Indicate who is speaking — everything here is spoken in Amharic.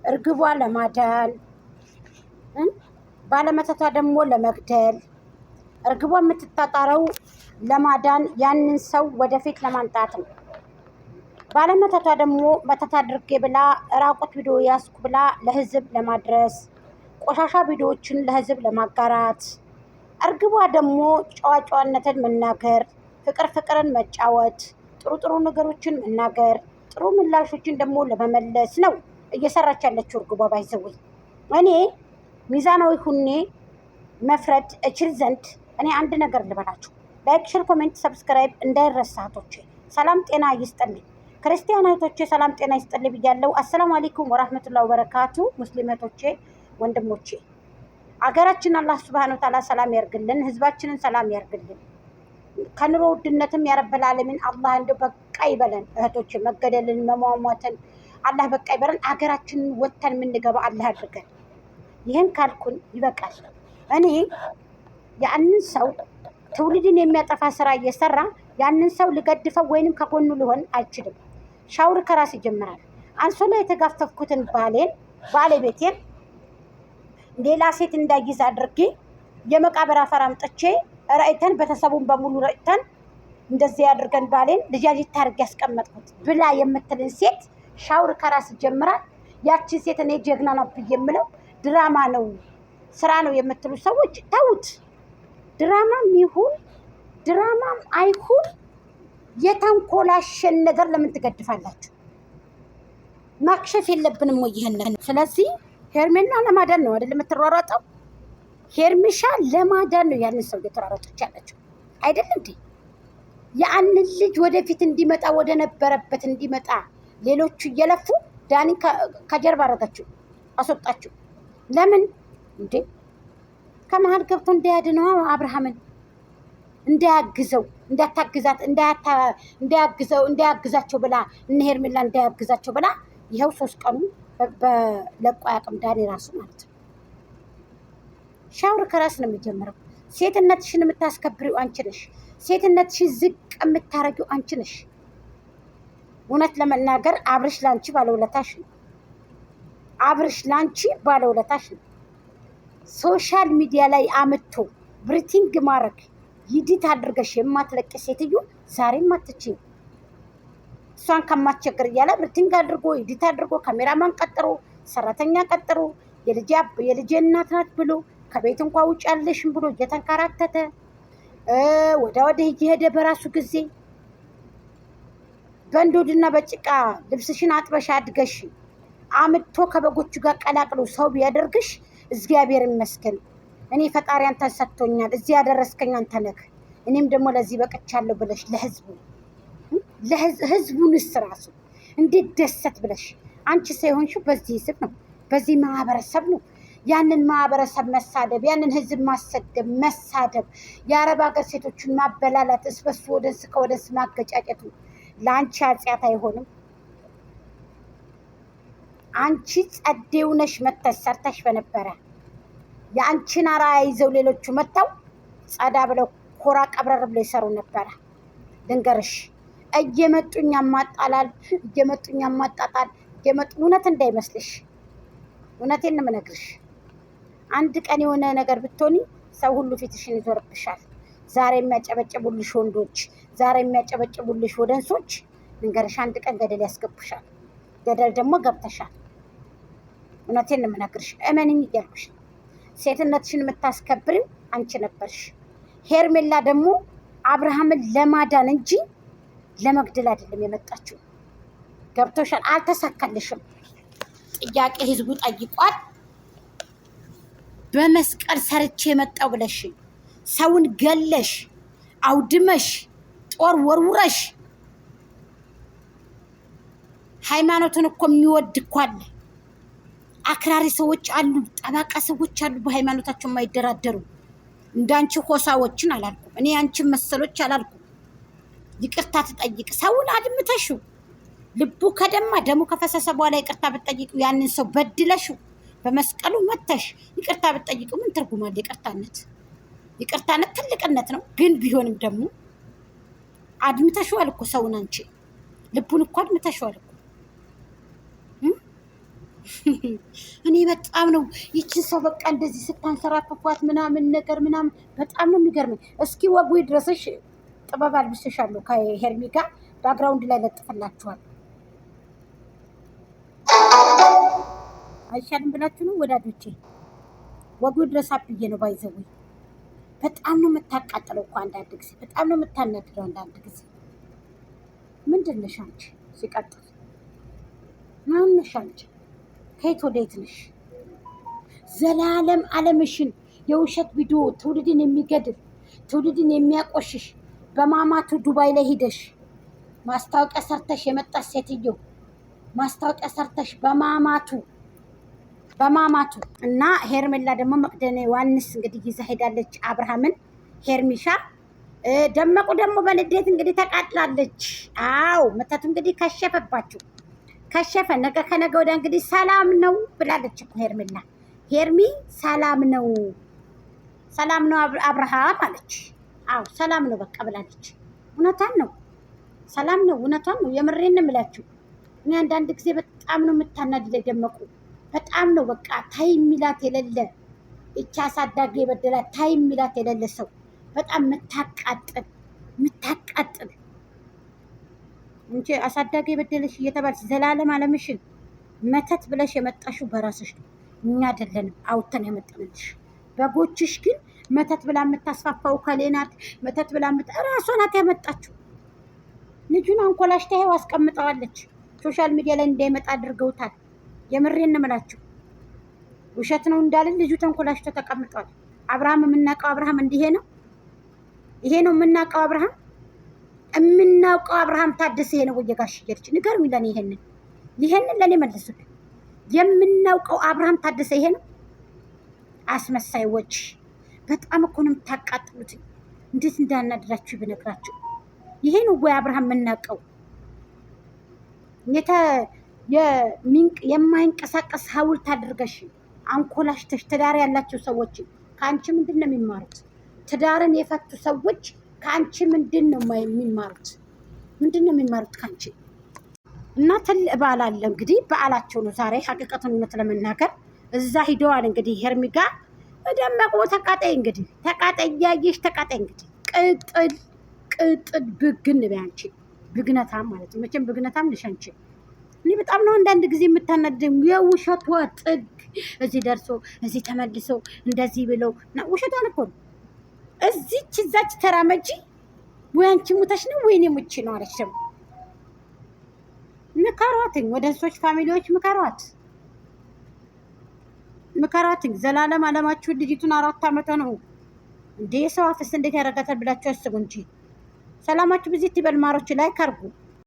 Speaker 1: እርግቧ ለማዳን ባለመተቷ ደግሞ ለመግደል እርግቧ የምትጣጣረው ለማዳን ያንን ሰው ወደፊት ለማንጣት ነው። ባለመተቷ ደግሞ መተት አድርጌ ብላ ራቁት ቪዲዮ ያስኩ ብላ ለህዝብ ለማድረስ ቆሻሻ ቪዲዮዎችን ለህዝብ ለማጋራት እርግቧ ደግሞ ጨዋነትን መናገር ፍቅርን መጫወት ጥሩ ነገሮችን መናገር ጥሩ ምላሾችን ደግሞ ለመመለስ ነው እየሰራች ያለችው እርግቧ። ባይዘወይ እኔ ሚዛናዊ ሁኔ መፍረድ እችል ዘንድ እኔ አንድ ነገር ልበላችሁ። ላይክ፣ ሼር፣ ኮሜንት፣ ሰብስክራይብ እንዳይረሳ እህቶቼ። ሰላም ጤና ይስጥልኝ። ክርስቲያን እህቶቼ ሰላም ጤና ይስጥልኝ ብያለሁ። አሰላሙ አለይኩም ወራህመቱላሂ ወበረካቱ። ሙስሊም እህቶቼ ወንድሞቼ አገራችን አላህ ሱብሃነሁ ወተዓላ ሰላም ያርግልን፣ ህዝባችንን ሰላም ያርግልን። ከኑሮ ውድነትም ያረበል ዓለሚን አላህ እንደው በቃ ይበለን። እህቶቼ መገደልን መሟሟትን አላህ በቃ ይበለን። አገራችንን ወተን የምንገባ አላህ አድርገን። ይህን ካልኩን ይበቃል። እኔ ያንን ሰው ትውልድን የሚያጠፋ ስራ እየሰራ ያንን ሰው ልገድፈው ወይንም ከጎኑ ሊሆን አልችልም። ሻውር ከራስ ይጀምራል። አንሶላ የተጋፈፍኩትን ባለቤቴን ሌላ ሴት እንዳይዝ አድርጌ የመቃብር አፈር አምጥቼ ረእተን ቤተሰቡን በሙሉ ረእተን እንደዚህ ያድርገን ባሌን ልጃጅት ታርግ ያስቀመጥኩት ብላ የምትልን ሴት ሻውር ከራስ ይጀምራል። ያቺን ሴት እኔ ጀግና ነው ብዬ የምለው ድራማ ነው ስራ ነው የምትሉ ሰዎች ተውት። ድራማም ይሁን ድራማም አይሁን የተንኮላሸን ነገር ለምን ትገድፋላችሁ? ማክሸፍ የለብንም ወይ ይሄንን? ስለዚህ ሄርሜላ ለማዳን ነው አይደል የምትሯሯጠው? ሄርሚሻ ለማዳን ነው ያንን ሰው እየተሯሯጠች ያለችው አይደል እንዴ? ያንን ልጅ ወደፊት እንዲመጣ ወደ ነበረበት እንዲመጣ ሌሎቹ እየለፉ ዳኒ ከጀርባ አረጋችሁ አስወጣችሁ። ለምን እንዴ? ከመሀል ገብቶ እንዳያድነው አብርሃምን እንዳያግዘው እንዳታግዛት እንዳያግዛቸው ብላ እነ ሄርሜላ እንዳያግዛቸው ብላ ይኸው 3 ቀኑ በለቋ ያቅም ዳኒ ራሱ ማለት ነው። ሻውር ከራስ ነው የሚጀምረው። ሴትነትሽን የምታስከብሪው አንቺ ነሽ። ሴትነትሽን ዝቅ የምታረጊው አንቺ ነሽ። እውነት ለመናገር አብርሽ ላንቺ ባለውለታሽ ነው። አብርሽ ላንቺ ባለውለታሽ ነው። ሶሻል ሚዲያ ላይ አምጥቶ ብሪቲንግ ማድረግ ይዲት አድርገሽ የማትለቅ ሴትዮ ዛሬም አትችይም። እሷን ከማትቸግር እያለ ብሪቲንግ አድርጎ ይዲት አድርጎ ካሜራማን ቀጥሮ ሰራተኛ ቀጥሮ የልጄ እናት ናት ብሎ ከቤት እንኳ ውጭ ያለሽም ብሎ እየተንከራተተ ወዲህ እየሄደ በራሱ ጊዜ በእንዶድና በጭቃ ልብስሽን አጥበሽ አድገሽ አምጥቶ ከበጎቹ ጋር ቀላቅሎ ሰው ቢያደርግሽ እግዚአብሔር ይመስገን። እኔ ፈጣሪ አንተን ሰጥቶኛል፣ እዚህ ያደረስከኝ አንተ ነህ፣ እኔም ደግሞ ለዚህ በቅቻለሁ ብለሽ ለህዝቡንስ ራሱ እንዴት ደሰት ብለሽ አንቺ ሳይሆንሽው በዚህ ህዝብ ነው፣ በዚህ ማህበረሰብ ነው። ያንን ማህበረሰብ መሳደብ፣ ያንን ህዝብ ማሰደብ፣ መሳደብ፣ የአረብ ሀገር ሴቶችን ማበላላት፣ እስበሱ ወደስ ከወደስ ማገጫጨቱ ለአንቺ ኃጢአት አይሆንም? አንቺ ጸዴው ነሽ መተሽ ሰርተሽ በነበረ የአንቺን አራያ ይዘው ሌሎቹ መተው ጸዳ ብለው ኮራ ቀብረር ብለው ይሰሩ ነበረ። ድንገርሽ እየመጡኛ ማጣላል እየመጡኛ ማጣጣል እውነት እንዳይመስልሽ። እውነቴን ነው የምነግርሽ። አንድ ቀን የሆነ ነገር ብትሆኒ ሰው ሁሉ ፊትሽን ይዞርብሻል። ዛሬ የሚያጨበጭቡልሽ ወንዶች፣ ዛሬ የሚያጨበጭቡልሽ ወደንሶች ድንገርሽ አንድ ቀን ገደል ያስገቡሻል። ገደል ደግሞ ገብተሻል። እውነቴን ነው የምነግርሽ። እመንኝ እያልኩሽ ሴትነትሽን የምታስከብሪው አንቺ ነበርሽ። ሄርሜላ ደግሞ አብርሃምን ለማዳን እንጂ ለመግደል አይደለም የመጣችው። ገብቶሻል? አልተሳካልሽም። ጥያቄ ህዝቡ ጠይቋል። በመስቀል ሰርቼ የመጣው ብለሽ ሰውን ገለሽ አውድመሽ ጦር ወርውረሽ ሃይማኖትን እኮ የሚወድ እኮ አለ። አክራሪ ሰዎች አሉ፣ ጠባቃ ሰዎች አሉ፣ በሃይማኖታቸው የማይደራደሩ። እንዳንቺ ሆሳዎችን አላልኩም እኔ፣ አንቺን መሰሎች አላልኩም። ይቅርታ ትጠይቅ ሰውን አድምተሽው ልቡ ከደማ ደሙ ከፈሰሰ በኋላ ይቅርታ ብትጠይቂው ያንን ሰው በድለሽው በመስቀሉ መተሽ ይቅርታ ብትጠይቂው ምን ትርጉም አለ? ይቅርታነት ትልቅነት ነው። ግን ቢሆንም ደግሞ አድምተሽዋል እኮ ሰውን። አንቺ ልቡን እኮ አድምተሽዋል እኮ። እኔ በጣም ነው ይችን ሰው በቃ እንደዚህ ስታንሰራክፏት ምናምን ነገር ምናምን በጣም ነው የሚገርመኝ። እስኪ ወጉ ድረስሽ ጥበብ አልብስሻለሁ ከሄርሚ ጋር ባክግራውንድ ላይ ለጥፈላችኋል። አይሻልም ብላችሁ ነው ወዳጆቼ? ወጉ ድረስ አብዬ ነው ባይዘው። በጣም ነው የምታቃጥለው እኮ አንዳንድ ጊዜ፣ በጣም ነው የምታናድደው አንዳንድ ጊዜ። ምንድን ነሽ አንቺ? ሲቀጥል ማን ነሽ አንቺ? ከየት ወዴት ነሽ? ዘላለም አለምሽን የውሸት ቪዲዮ ትውልድን የሚገድል ትውልድን የሚያቆሽሽ በማማቱ ዱባይ ላይ ሂደሽ ማስታወቂያ ሰርተሽ የመጣሽ ሴትዮ ማስታወቂያ ሰርተሽ በማማቱ እና ሄርሜላ ደግሞ መቅደኔ ዋንስ እንግዲህ ይዛ ሄዳለች አብርሃምን። ሄርሚሻ ደመቁ ደግሞ በልዴት እንግዲህ ተቃጥላለች። አው መተቱ እንግዲህ ከሸፈባችሁ ከሸፈ። ነገ ከነገ ወዲያ እንግዲህ ሰላም ነው ብላለች እኮ ሄርሜላ። ሄርሚ ሰላም ነው አብርሃም አለች። አው ሰላም ነው በቃ ብላለች። እውነቷን ነው፣ ሰላም ነው፣ እውነቷን ነው። የምሬን እምላችሁ እኔ አንዳንድ ጊዜ በጣም ነው የምታናድደኝ ደመቁ። በጣም ነው በቃ ታይ የሚላት የሌለ እቻ አሳዳጊ የበደላት ታይ የሚላት የሌለ ሰው በጣም የምታቃጥል እንጂ አሳዳጊ የበደለሽ እየተባልሽ ዘላለም አለምሽን መተት ብለሽ የመጣሽው በራስሽ ነው። እኛ አይደለንም አውጥተን ያመጣንልሽ። በጎችሽ ግን መተት ብላ የምታስፋፋው ከሌናት መተት ብላ እራሷ ናት ያመጣችው። ልጁን አንኮላሽታ ይኸው አስቀምጠዋለች። ሶሻል ሚዲያ ላይ እንዳይመጣ አድርገውታል። የምሬን እንምላችሁ ውሸት ነው እንዳልን ልጁ ተንኮላሽቶ ተቀምጧል። አብርሃም የምናውቀው አብርሃም እንዲሄ ነው። ይሄ ነው የምናውቀው አብርሃም። የምናውቀው አብርሃም ታደሰ ይሄ ነው ወይ? ጋሽ እየልች ንገሩኝ ለኔ ይሄንን ለኔ መልሱልኝ። የምናውቀው አብርሃም ታደሰ ይሄ ነው። አስመሳይዎች በጣም እኮ ነው የምታቃጥሉት። እንዴት እንዳናድራችሁ ብነግራችሁ። ይሄ ነው ወይ አብርሃም የምናውቀው? የማይንቀሳቀስ ሐውልት አድርገሽ አንኮላሽተሽ ትዳር ያላቸው ሰዎች ከአንቺ ምንድን ነው የሚማሩት? ትዳርን የፈቱ ሰዎች ከአንቺ ምንድን ነው የሚማሩት? ምንድን ነው የሚማሩት ከአንቺ? እና ትልቅ በዓል አለ እንግዲህ በዓላቸው ነው ዛሬ። ሀቂቀቱን እውነት ለመናገር እዛ ሂደዋል እንግዲህ ሄርሚ ጋር ደመቁ። ተቃጣይ እንግዲህ ተቃጣይ እያየሽ ተቃጣይ እንግዲህ ቅጥል ብግን በይ አንቺ። ብግነታም ማለት ነው መቼም ብግነታም ነሽ አንቺ። እኔ በጣም ነው አንዳንድ ጊዜ የምታናደኝ የውሸቷ ጥግ። እዚህ ደርሶ እዚህ ተመልሶ እንደዚህ ብለው ውሸቷን እኮ ነው። እዚች እዛች ተራመጂ ወይ አንቺ ሙተሽ ነው ወይኔ ሙቺ ነው አለች። ደግሞ ምከሯትኝ፣ ወደ እንሶች ፋሚሊዎች ምከሯትኝ። ዘላለም አለማችሁ ልጅቱን 4 ዓመቷ ነው እንዴ! ሰው አፍስ እንዴት ያደርጋታል ብላችሁ አስቡ እንጂ። ሰላማችሁ ብዙ ይበል ማሮች። ላይ ካርጉ